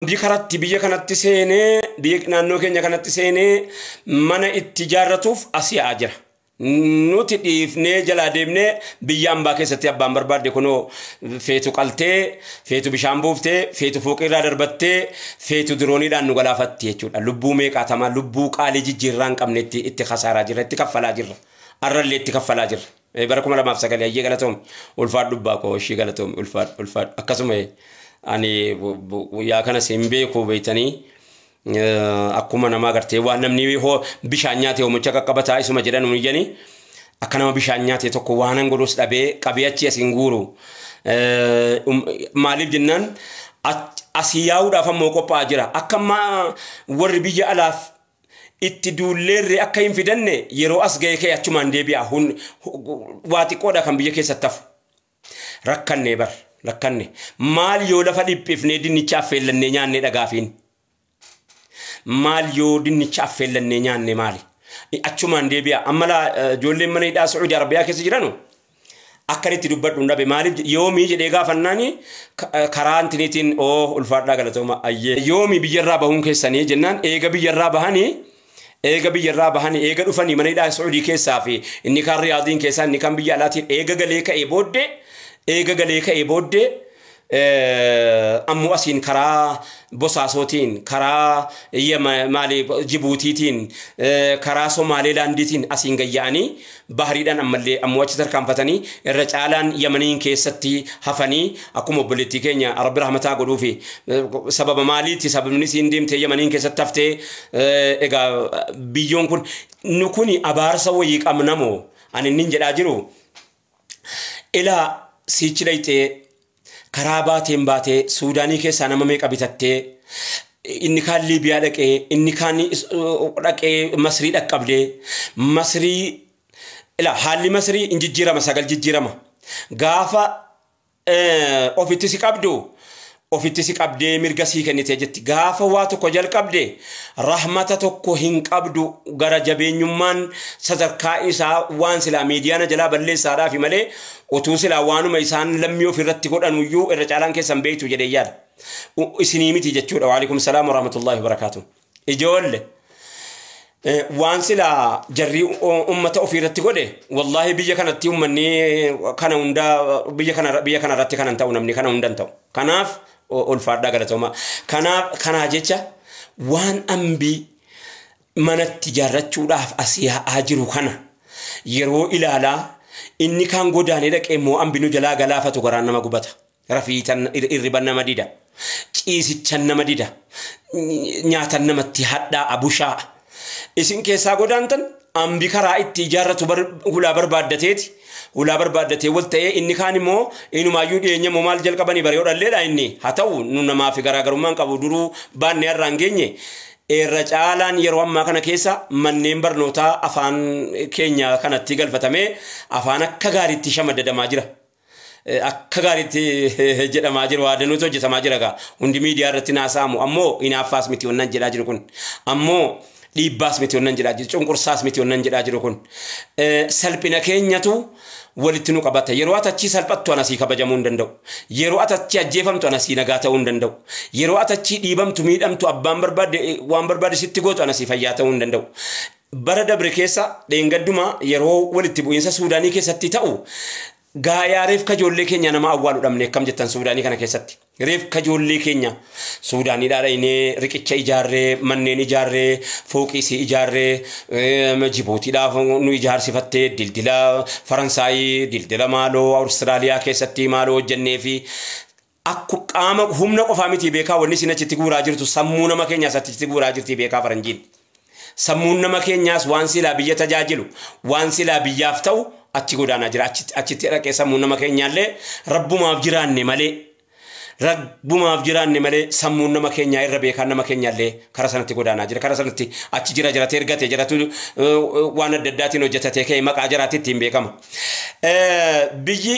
Bikaratti biyya kanatti seenee biyya naannoo keenya kanatti seenee mana itti ijaarratuuf asi'aa jira. Nuti dhiifnee jalaa deemnee biyya ambaa keessatti abbaan barbaadde kunoo feetu qaltee, feetu bishaan buuftee, feetu fooqirraa darbattee, feetu dirooniidhaan nu galaafatti jechuudha. Lubbuu meeqaatamaa lubbuu qaalii jijjiirraa hin qabne itti khasaaraa jirra, itti kaffalaa jirra. Arrallee itti kaffalaa jirra. Bara 2009 ayyee galatoom ulfaadhu dubbaa koo ishii galatoom ulfaadhu akkasuma ani yaa kana simbe ko beeytanii akkuma nama gartee waan namni hoo bishaan nyaate homucha qaqqabataa isuma jedhan nu yani akka nama bishaan nyaate tokko waanan godhus dhabee qabee achi asin guuru maaliif jennaan asii yaa'uudhaaf ammoo qophaa'aa jira akka warri biyya alaaf itti duulleerre akka hin fidanne yeroo as ga'e kee achumaan deebi'a waa xiqqoodha kan biyya keessatti hafu rakkannee bar lakkanne maal yoo lafa dhiphifnee dinnicha affeellannee nyaanne dhagaafiin maal yoo dinnicha affeellannee nyaanne maali achumaan deebi'a amma ijoolleen mana hidhaa Saudi Arabiyaa keessa jiranu akkanitti dubbadhu dhabe maaliif yoomii jedhee gaafannaani karaa intiniitiin ulfaadhaa galatooma ayyee yoomii biyyarraa bahuun keessanii jennaan eega biyyarraa bahanii eega dhufanii mana hidhaa Saudi keessaa fi inni kan Riyaadiin keessaa inni kan biyya alaatiin eega galee ka'ee booddee ammoo asiin karaa Bosaasotiin karaa maali Jibuutiitiin karaa Somaalilaandiitiin asiin gayya'anii bahariidhaan ammoo achi tarkaanfatanii irra caalaan Yamaniin keessatti hafanii akkuma obboleettii keenya Rabbi rahmataa godhuufi sababa maaliiti sababni siin deemtee Yamaniin keessatti haftee egaa biyyoon kun nu kuni abaarsa wayii qabnamoo ani nin jedhaa jiru ilaa siichi dhayxee karaa baatee Suudaanii keessaa nama meeqa bitattee inni kaan Liibiyaa dhaqee inni kaan dhaqee Masrii dhaqqabdee Masrii ila haalli Masrii injijjiirama sagal jijjiirama gaafa ofitti si qabdee mirga sii kennitee jetti gaafa waa tokko jalqabde rahmata tokko hin qabdu gara jabeenyummaan sadarkaa isaa waan silaa miidiyaana jalaa balleessaadhaaf malee utuu silaa waanuma isaan lammii ofirratti godhanuyyuu irra caalaan keessan beektu jedhee yaada isinii miti jechuudha. Wa alaikum salaam wa rahmatullahi wa barakatuh. Ijoolle waan silaa jarri ummata ofirratti godhe wallahi biyya kanatti ummanni kana hunda biyya kana irratti kanan ta'u namni kana hundan ta'u kanaaf ulfaadhaa galatooma kanaa jecha waan ambii manatti ijaarrachuudhaaf asii haa jiru kana yeroo ilaalaa inni kaan godaanee dhaqee immoo ambii nu jalaa galaafatu garaan nama gubata rafiitan irriban nama dida ciisichan nama dida nyaatan namatti hadhaa abushaa isin keessaa godaantan ambii karaa itti ijaarratu hulaa barbaaddatee wal ta'ee inni kaan immoo inumaayyuu dhiyeenya moo maal jalqabanii baree dhalleedha inni haa ta'u nu namaa fi garaagarummaan qabu duruu baannee har'aan geenye irra caalaan yeroo ammaa kana keessa manneen barnootaa afaan keenya kanatti galfatamee afaan akka gaariitti shamadadamaa jira. Akka gaariitti jedhamaa jiru waa danuutu hojjetamaa jira gaa hundi miidiyaa irratti naasa'amu ammoo inaaffaas miti wannan jedhaa jiru kun ammoo dhiibbaas miti wannan jedhaa jiru cunqursaas miti wannan jedhaa jiru kun salphina keenyatu walitti nu qabata yeroo atachii salphattu anasii kabajamuu hin danda'u yeroo atachii ajjeefamtu anasii nagaa ta'uu hin danda'u yeroo atachii dhiibamtu miidhamtu abbaan barbaade waan barbaade sitti gootu anasii fayyaa ta'uu hin danda'u bara dabre keessa dheengadduma yeroo walitti bu'iinsa Suudaanii keessatti ta'u gaayaa reef kajoollee keenya nama awwaalu dhabne akkam jettan Suudaanii kana keessatti reef kajoollee keenya Suudaanii dhaadhaynee riqicha ijaarree manneen ijaarree fooqiisii ijaarree Jibuutiidhaaf nu ijaarsifattee dildila Faransaayii dildila maaloo Awustiraaliyaa keessatti maaloo hojjennee fi akku qaama humna qofaa miti beekaa wanni isin achitti guuraa jirtu sammuu nama keenyaas achitti guuraa jirti beekaa faranjiin sammuun nama keenyaas waan silaa biyya tajaajilu waan silaa biyyaaf ta'u achi godaanaa jira achitti dhaqee sammuun nama keenyaallee rabbumaaf jiraanne malee sammuun nama keenyaa irra beekaan nama keenyaallee karaa sanatti godaanaa jira karaa sanatti achi jiratee ergatee jiratu waan adda addaatiin hojjetatee ka'e maqaa jiraatti ittiin beekama. Biyyi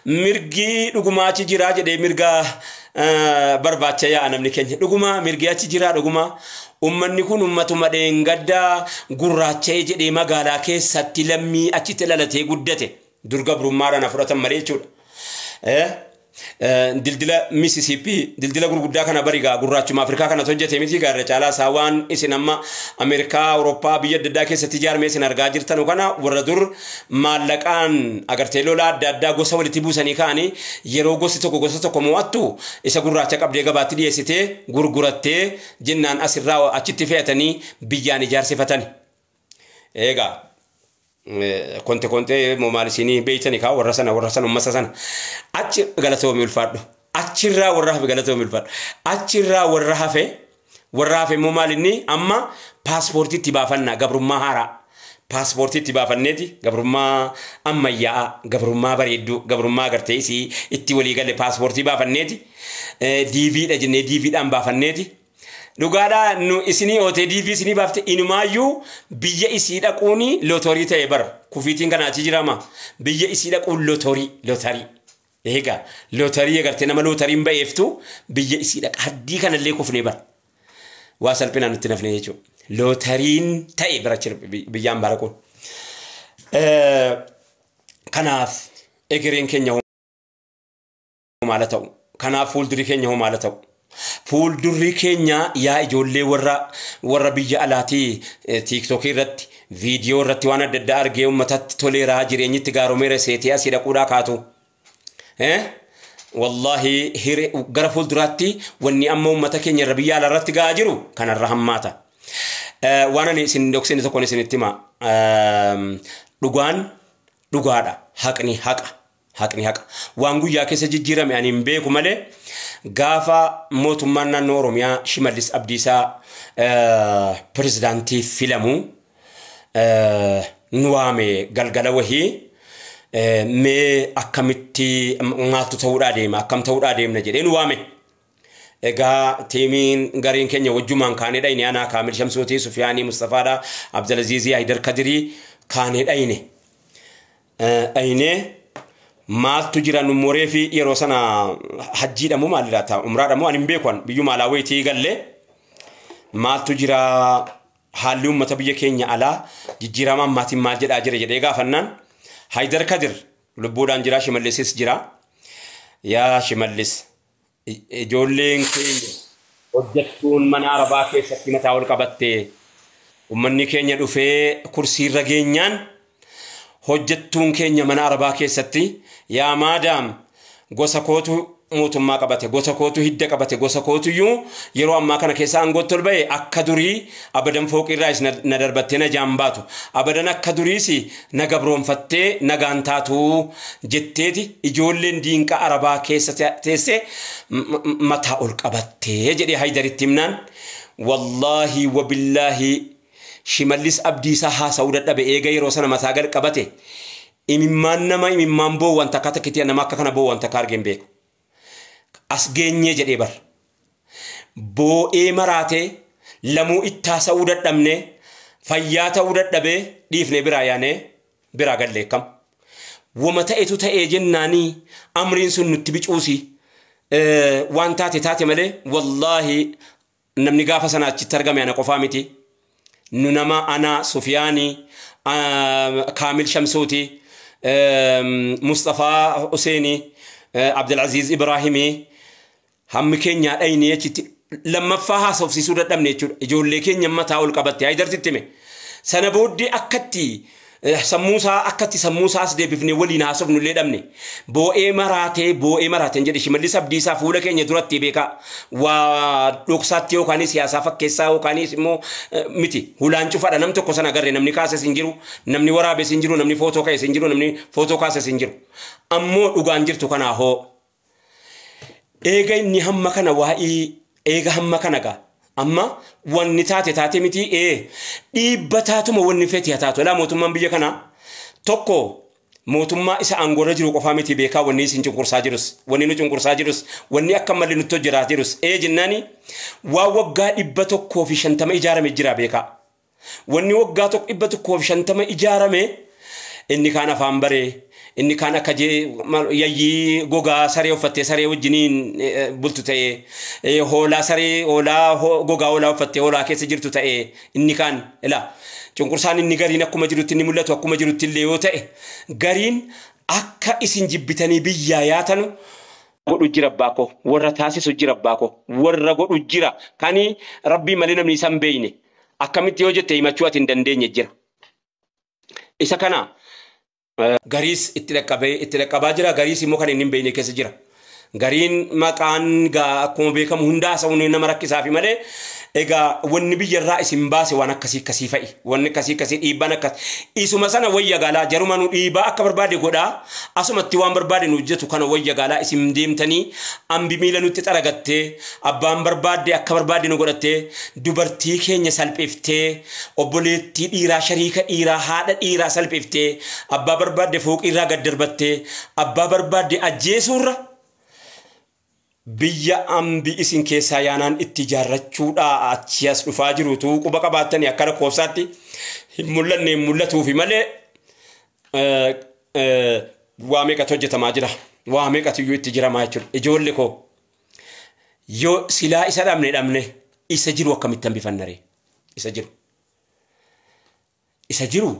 mirgii dhugumaa achi jiraa jedhee mirga barbaacha yaa'a namni keenya dhugumaa mirgii achi jiraa dhugumaa ummanni kun ummatuma dheengaddaa gurraacha'ee jedhee magaalaa keessatti lammii achitti dhalatee guddate durga burummaadhaan fudhatan malee jechuudha. dildila Mississippi dildila gurguddaa kana barigaa gurraachuma Afrikaa kana hojjete miti gaarra caalaa saawwan isin amma Ameerikaa Awurooppaa biyya adda addaa keessatti ijaarame isin argaa jirtan kana warra dur maallaqaan agartee lola adda addaa gosa walitti buusanii kaanii yeroo gosi tokko mo'attu isa gurraacha qabdee gabaatti dhiyeessitee gurgurattee jennaan asirraa achitti fe'atanii biyyaan ijaarsifatani. Egaa konte momaalisini beeytani ka warra sana ummasa sana achi galatoomi ulfaadhu achirraa warra hafe galatoomi ulfaadhu achirraa warra hafe momaalinni amma paaspoortii itti baafannaa gabrummaa haaraa paaspoortii itti baafanneeti gabrummaa ammayyaa gabrummaa bareedduu gabrummaa agartee isii itti walii galle paaspoortii baafanneeti DVdha jennee DVdhaan baafanneeti. Dhugaadha nu isinii OTDV isinii baafte inumaayyuu biyya isii dhaquuni lootorii ta'e bar kufiitiin kana achi jirama biyya isii dhaquun lootarii eega lootarii agartee nama lootariin ba'eeftu biyya isii dhaqa haddii kanallee kufnee bar waa salphinaan nutti nafne jechuudha lootariin ta'e barachi biyyaan baraquun kanaaf egereen keenya maala ta'u kanaaf fuulduri keenya maala ta'u. Fuuldurri keenya yaa ijoollee warra biyya alaatii TikTok irratti viidiyoo irratti waan adda addaa argee uummatatti toleeraa jireenyitti gaaromeera seetee asii dhaquudhaa kaatu. Wallahi gara fuulduraatti wanni amma uummata keenya irra biyya alaarratti ga'aa jiru kanarra hammaata. Waan ani isin dhoksine tokkoon isinitti hima. Dhugaadha haqni haqa waan guyyaa keessa jijjiirame ani hin beeku malee gaafa mootummaan naannoo Oromiyaa Shimallis Abdiisaa pirezidaantii filamu nu waame galgala wahii mee akkamitti maaltu ta'uudhaa deema akkam ta'uudhaa deemna jedhee nu waame. Egaa tiimiin gariin keenya wajjumaan kaanee dhayne anaa Kaamil Shamsuutii Sufiyaanii Mustafaadhaa Abdulaziizii Haydar Kadirii kaanee dhayne maaltu jira numuree fi yeroo sana hajjiidha moo maalidha ta'a umraadha moo ani hin beeku biyyu Malaawii galle maaltu jira haalli uummata biyya keenya alaa jijjiirama ammaatiin maal jedhaa jedhee gaafannaan Haydar Kadir lubbuudhaan jira Shimallisis jira yaa Shimallis ijoolleen keenya hojjettuun mana Arabaa keessatti mataa ol qabattee uummanni keenya dhufee kursiirra geenyaan hojjettuun keenya mana Arabaa keessatti yaa maadaam gosa kootu mootummaa qabate gosa kootu hidda qabate gosa kootuyyuu yeroo ammaa kana keessa aangootti ol ba'e akka durii abadan fooqirraas na darbattee na jaambaatu abadan akka duriis na gabroonfattee nagaan taatu jetteeti ijoolleen diinqa Arabaa keessa teessee mataa ol qabattee jedhee Haydaritti himnaan wallahi wabillaahi Shimallis Abdiisaa haasa'uu dadhabe eega yeroo sana mataa gal qabate imimmaan boo wanta akka takkitii nama akka kana boo wanta akka argeen beeku. As geenyee jedhee bar. Boo'ee maraatee lamuu itti haasa'uu dadhabne fayyaa ta'uu dadhabee dhiifnee biraa yaanee biraa galleekkam. Wama ta'etu ta'ee jennaanii amriin sun nutti bicuusi waan taate malee wallaahi namni gaafa sana achitti argame ana qofaa miti. Nunama ana Sufiyaanii Kaamil Shamsuutii Mustafa Huseenii Abdulaziz Ibrahimii hammi keenya dhayne achitti lammaffaa haasofsiisuu dadhabne jechuudha ijoollee keenya mataa ol qabatte Haydartitti hime sana booddee akkatti sammuusaa as deebifnee waliin haasofnu illee dhabne boo'ee maraateen jedhe Shimallis Abdiisaa fuula keenya duratti beekaa waa dhoksaatti yookaanis siyaasaa fakkeessaa yookaanis immoo miti hulaan cufaadha nam tokko sana agarre namni kaases hin jiru namni waraabees hin jiru namni footoo ka'es hin jiru namni footoo kaases hin jiru ammoo dhugaan jirtu kanaa hoo eega inni hamma kana waa'ee eega hamma kana gaa amma wanni taate miti dhiibbataatuma wanni feti hataatu la mootummaan biyya kana tokko mootummaa isa aangorra jiru qofaa miti beekaa wanni isin cunqursaa jirus wanni nu cunqursaa jirus wanni akka malee nutti hojjetaa jirus jennaani waa waggaa 150 ijaarame jira beekaa wanni waggaa 150 ijaarame inni kaan afaan baree inni kaan akka yayyii gogaa saree uffattee saree wajjiniin bultu ta'ee hoolaa saree hoolaa gogaa hoolaa uffattee hoolaa keessa jirtu ta'ee inni kaan ilaa cunqursaan inni gariin akkuma jirutti inni mul'atu akkuma jirutti illee yoo ta'e gariin akka isin jibbitanii biyyaa yaatanu godhu jira baako warra taasisu jira baako warra godhu jira kani rabbii malee namni isan beeyne akkamitti yoo jette himachuu ati hin dandeenye jira isa kana gariis itti dhaqqabaa jira gariis immoo kan inni hin beeyne keessa jira gariin maqaan akkuma beekamu hundaa sa'uun nama rakkisaa fi malee egaa wanni biyyarraa isin baase waan akkasii fa'i wanni akkasii dhiibbaan akkas isuma sana wayya gaalaa jaruma nu dhiibaa akka barbaade godhaa asumatti waan barbaade nu hojjetu kana wayya gaalaa isin deemtanii ambi miila nutti xaragattee abbaan barbaade akka barbaade nu godhattee dubartii keenya salphiftee obboleettii dhiiraa shariika dhiiraa haadha dhiiraa salphiftee abbaa barbaade fooqirraa gad darbattee abbaa barbaade ajjeesuurra biyya ambi isin keessaa yaanaan itti jaarrachuudha achi as dhufaa jirutu quba qabaattanii akka lakkoofsaatti hin mul'atuu fi malee waa meeqatu hojjetamaa jira waa meeqatu iyyuu itti jiramaa jechuudha ijoollee koo yoo silaa isa dhabne isa jiru akkamitti hambifannaree isa jiru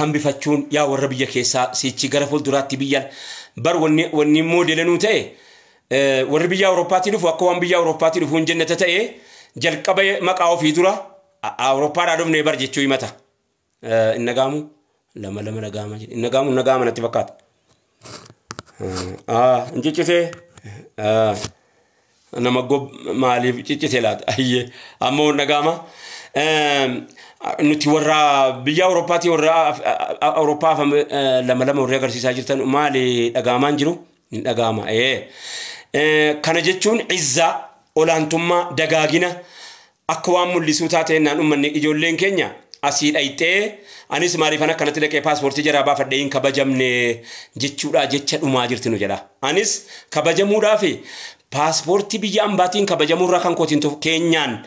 hambifachuun yaa warra biyya keessaa sichi gara fuulduraatti biyyan bar wanni moodelanuu ta'e warri biyya Awuroopaatti dhufu akka waan biyya Awuroopaatti dhufu hin jennete ta'e jalqaba maqaa ofii dura Awurooppaadhaa dhufnee bar jechuu himata. Inni nagaamu lama nagaama jedhe inni nagaama natti fakkaata. Hin ciccitee nama maaliif ciccitee laata ayyee ammoo nagaama. Nuti warra biyya Awurooppaatti warra Awurooppaaf lama warri agarsiisaa jirtan maali dhagaamaan jiru hin dhagaama. Kana jechuun izzaa olaantummaa dagaagina akka waan mul'isuu taatee naan uummanni ijoolleen keenya asii dhayxee anis maaliifan akkanatti dhaqee paaspoortii jaraa baafadhee hin kabajamne jechuudha jecha dhumaa jirti nu jedha anis kabajamuudhaaf paaspoortii biyya ambaatiin kabajamurraa kan kootiin keenyaan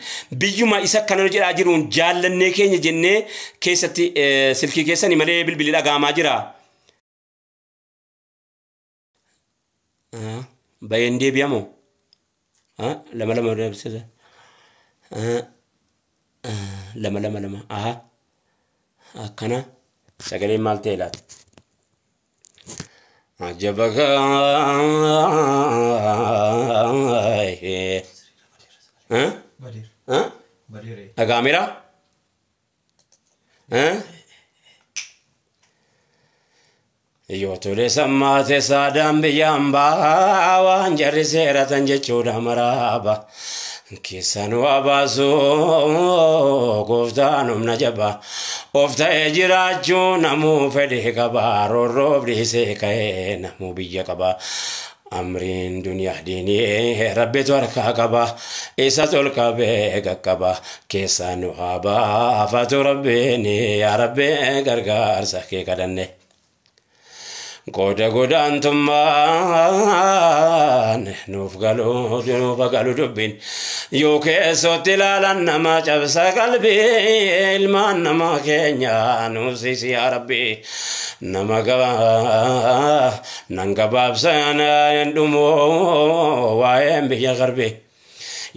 biyyuma isa akkana jedhaa jiruun jaallannee keenya jennee keessatti silkii keessanii malee bilbilii dhagaamaa jira. Bayan deebi'amoo lama deebisee lama akkana sagaleen maal ta'e laata ajabaga dhagaamira yoo tole sammaate saadaan biyyaan baa waan jarri seeratan jechuudha maraaba keessan waa baasuu gooftaan humna jabaa of ta'ee jiraachuu namuu fedhii qabaa roorroof dhiisee ka'ee namuu biyya qabaa amriin duniyaa diinii rabbitu harkaa qabaa isa tolkabee qaqqabaa keessan waa baafatu rabbiin yaa rabbee gargaarsa kee kadhanne. Godaan tummaan nuuf galu dubbin yoo keessatti ilaalan nama cabsa qalbii ilmaan nama keenya nuusisi yaa rabbi nama nan gabaabsan dhumoo waa'een biyya garbi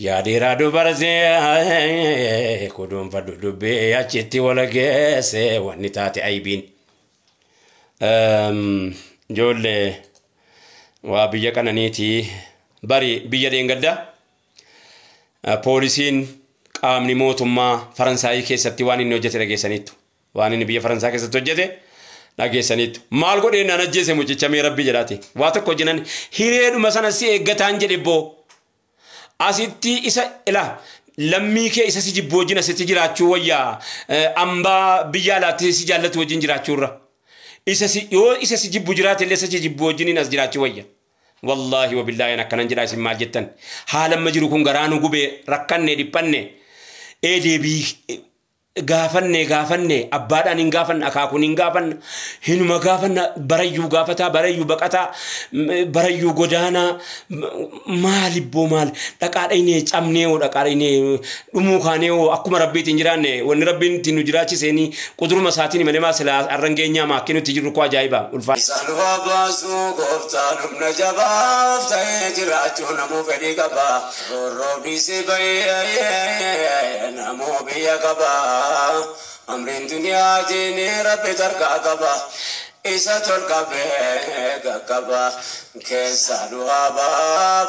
yaa dhiiraa dubartii kuduunfadhu dubbii achitti wal geesse wanni taate aybiin. Ijoollee waa biyya kananiitii bari biyya deengadda poolisiin qaamni mootummaa Faransaayii keessatti waan inni hojjete dhageessaniittu waan inni biyya Faransaa keessatti hojjete dhageessaniittu maal godhee naan ajjeese mucichamee rabbi jedhaate waa tokko jinan hireedhuma sana si eeggataan jedhe boo asitti isa ilaa lammii kee isa si jibbu wajjin asitti jiraachuu wayyaa ambaa biyya alaatti si jaallatu wajjin jiraachuurra. Isa si jibbu jiraate illee isa si jibbu wajjiniin as jiraachuu wayya. Wallaahi wabillaahi akkanan jedhaa isin maal jettan haalamma jiru kun garaa nu gubee rakkanne dhiphanne deebii gaafanne abbaadhaan hin gaafanne akaakuun hin gaafanne hinuma gaafanne barayyuu gaafataa barayyuu baqataa barayyuu godaanaa maalibboo maal dhaqaadha inni cabnee hoo dhaqaadha inni dhumuu kaanee hoo akkuma rabbiitiin jiraanne wanni rabbiin ittiin nu jiraachiseenii quduruma isaatiin malee maa silaa arrangeenyaa maakkee nutti jirru koo ajaa'ibaa ulfaata. Salwa baasuu gooftaan humna jabaaf ta'ee jiraachuu namuu fedhii qabaa roorroobdisii bahee namuu biyya qabaa. Amrin dunia jini rabbi tarka qaba إسا تركبه قبا كيسا دوابا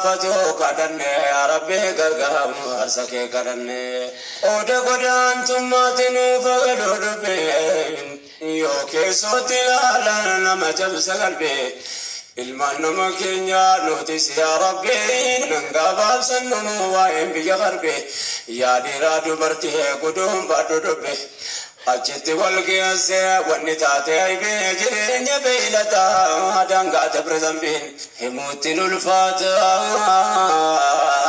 فتو كدن يا ربي قرقام أرسكي كدن أودا قدان ثم تنو فقدو دبين يو كيسو تلالا نما جبس قلبي ilmaan nama keenya nutis yaa rabbi nangabaaf sannu waa'een biyya garbe yaadiraa dubartii guduun baadhu dubbe achitti wal geesse wanni taate aybee jireenya beeylataa dangaate birzambiin himuutti ulfaata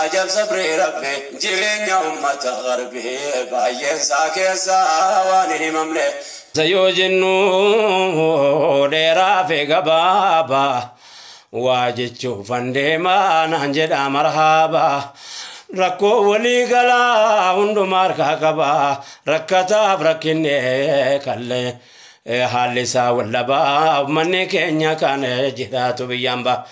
ajab sabree rabbe jireenya ummata garbe baay'een isaa keessa waan hin himamne sayojinnu dheeraa fi gabaabaa waajichu fandeemaa naan jedha marhaba rakkoo walii galaa hundumaa harkaa qabaa rakkataaf rakkinne kallee haalli isaa wallabaa manni keenya kan jedhaatu biyyaan ba'a.